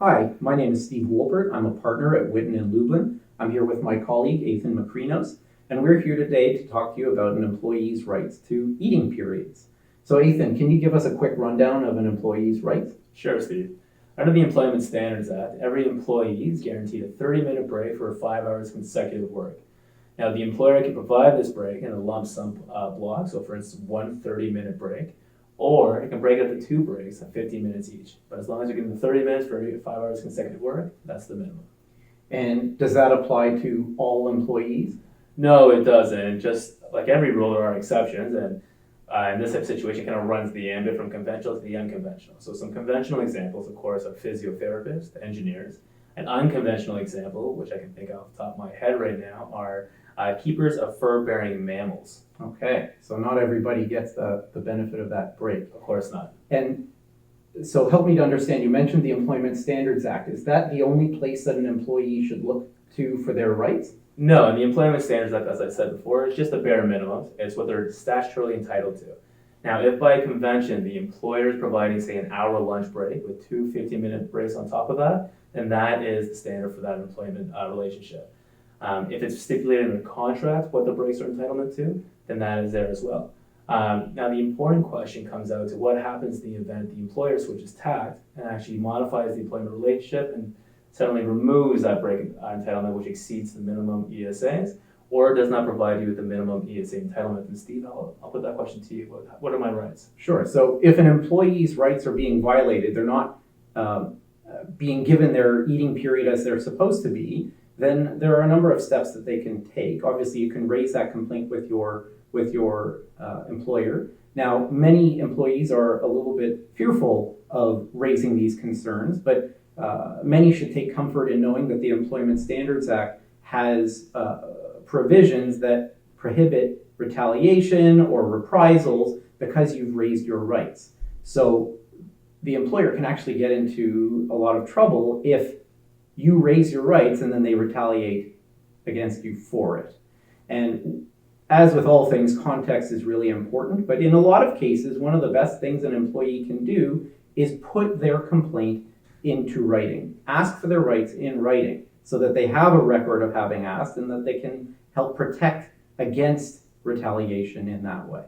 Hi, my name is Steve Wolpert. I'm a partner at Whitten in Lublin. I'm here with my colleague, Athan Makrinos, and we're here today to talk to you about an employee's rights to eating periods. So Athan, can you give us a quick rundown of an employee's rights? Sure, Steve. Under the Employment Standards Act, every employee is guaranteed a 30-minute break for 5 hours consecutive work. Now, the employer can provide this break in a lump sum block, so for instance, one 30-minute break, or it can break it up to 2 breaks at 15 minutes each. But as long as you're getting the 30 minutes for 5 hours consecutive work, that's the minimum. And does that apply to all employees? No, it doesn't. Just like every rule, there are exceptions, and in this type of situation, kind of runs the ambit from conventional to the unconventional. So some conventional examples, of course, are physiotherapists, engineers. An unconventional example, which I can think of off the top of my head right now, are keepers of fur-bearing mammals. Okay, so not everybody gets the benefit of that break. Of course not. And so help me to understand, you mentioned the Employment Standards Act. Is that the only place that an employee should look to for their rights? No, and the Employment Standards Act, as I said before, is just a bare minimum. It's what they're statutorily entitled to. Now, if by convention the employer is providing, say, an hour lunch break with 2 15-minute breaks on top of that, then that is the standard for that employment relationship. If it's stipulated in a contract what the breaks are entitlement to, then that is there as well. Now, the important question comes out to what happens in the event the employer switches tact and actually modifies the employment relationship and suddenly removes that break entitlement which exceeds the minimum ESAs, or does not provide you with the minimum ESA entitlement. And Steve, I'll put that question to you. What are my rights? Sure. So if an employee's rights are being violated, they're not being given their eating period as they're supposed to be, then there are a number of steps that they can take. Obviously, you can raise that complaint with your employer. Now, many employees are a little bit fearful of raising these concerns, but many should take comfort in knowing that the Employment Standards Act has provisions that prohibit retaliation or reprisals because you've raised your rights. So the employer can actually get into a lot of trouble if you raise your rights and then they retaliate against you for it. And as with all things, context is really important, but in a lot of cases, one of the best things an employee can do is put their complaint into writing. Ask for their rights in writing so that they have a record of having asked and that they can help protect against retaliation in that way.